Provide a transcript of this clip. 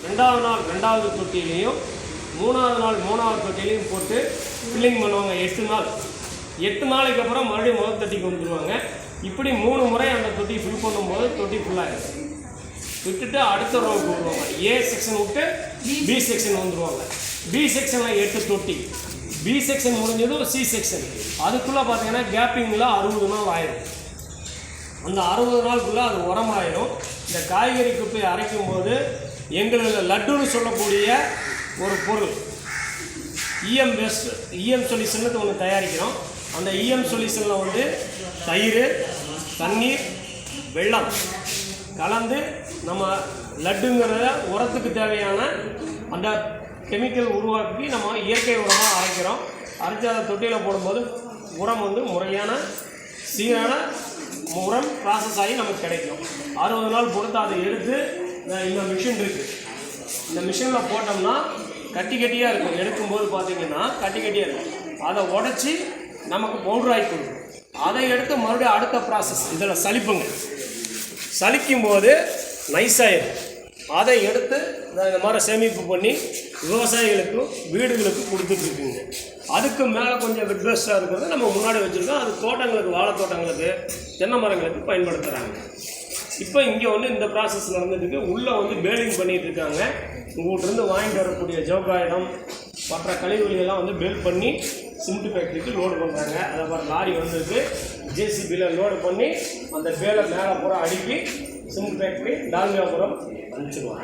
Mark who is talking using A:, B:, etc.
A: ரெண்டாவது நாள் ரெண்டாவது தொட்டிலையும், மூணாவது நாள் மூணாவது தொட்டிலையும் போட்டு ஃபில்லிங் பண்ணுவாங்க. 8 நாள். 8 நாளைக்கு அப்புறம் மறுபடியும் முதல் தொட்டிக்கு வந்துடுவாங்க. இப்படி 3 முறை அந்த தொட்டி ஃபில் பண்ணும்போது தொட்டி ஃபுல்லாகிடும். விட்டுட்டு அடுத்த ரோவுக்கு வருவாங்க. ஏ செக்ஷன் விட்டு பி செக்ஷன் வந்துடுவாங்க. பி செக்ஷனில் 8 தொட்டி. பி செக்ஷன் முடிஞ்சதும் சி செக்ஷன். அதுக்குள்ளே பார்த்தீங்கன்னா கேப்பிங்கில் 60 நாள் ஆயிடும். அந்த 60 நாளுக்குள்ளே அது உரமாயிடும். இந்த காய்கறி குப்பையை அரைக்கும் போது எங்களுக்கு லட்டுன்னு சொல்லக்கூடிய ஒரு பொருள் இஎம் வேஸ்ட், இஎம் சொல்யூஷனுக்கு ஒன்று தயாரிக்கிறோம். அந்த இஎம் சொல்யூஷனில் வந்து தயிர், தண்ணீர், வெல்லம் கலந்து நம்ம லட்டுங்கிறத உரத்துக்கு தேவையான அந்த கெமிக்கல் உருவாக்கி நம்ம இயற்கை உரமாக அரைக்கிறோம். அரைச்சி அதை தொட்டியில் போடும்போது உரம் வந்து முறையான சீரான உரம் ப்ராசஸ் ஆகி நமக்கு கிடைக்கும். 60 நாள் பொறுத்து அதை எடுத்து இந்த மிஷின் இருக்குது. இந்த மிஷினில் போட்டோம்னா கட்டி கட்டியாக இருக்கும். எடுக்கும்போது பார்த்திங்கன்னா கட்டி கட்டியாக இருக்கும். அதை உடச்சி நமக்கு பவுடர் ஆகி கொடுக்கும். அதை எடுத்து மறுபடியும் அடுத்த ப்ராசஸ் இதில் சலிப்புங்க. சலிக்கும்போது நைஸாகிடும். அதை எடுத்து இந்த மாதிரி சேமிப்பு பண்ணி விவசாயிகளுக்கும் வீடுகளுக்கும் கொடுத்துட்ருக்குங்க. அதுக்கு மேலே கொஞ்சம் வெட் வேஸ்ட்டாக இருக்கிறது நம்ம முன்னாடி வச்சுருக்கோம். அது தோட்டங்களுக்கு, வாழை தோட்டங்களுக்கு, தென்னை மரங்களுக்கு பயன்படுத்துகிறாங்க. இப்போ இங்கே வந்து இந்த ப்ராசஸ் நடந்துட்டுருக்கு. உள்ளே வந்து பேலிங் பண்ணிகிட்டு இருக்காங்க. உங்கள்கிட்டருந்து வாங்கிட்டு வரக்கூடிய ஜவுக்காயிடம் மற்ற கழிவுகளெல்லாம் வந்து பேல் பண்ணி சிமெண்ட் ஃபேக்ட்ரிக்கு லோடு பண்ணுறாங்க. அதை மாதிரி லாரி வந்துருக்கு. ஜேசிபியில் லோடு பண்ணி அந்த பேலை மேலே பூரா அடுக்கி சிமெண்ட் ஃபேக்ட்ரி டால்மியாபுரம் அனுப்பிச்சிடுவாங்க.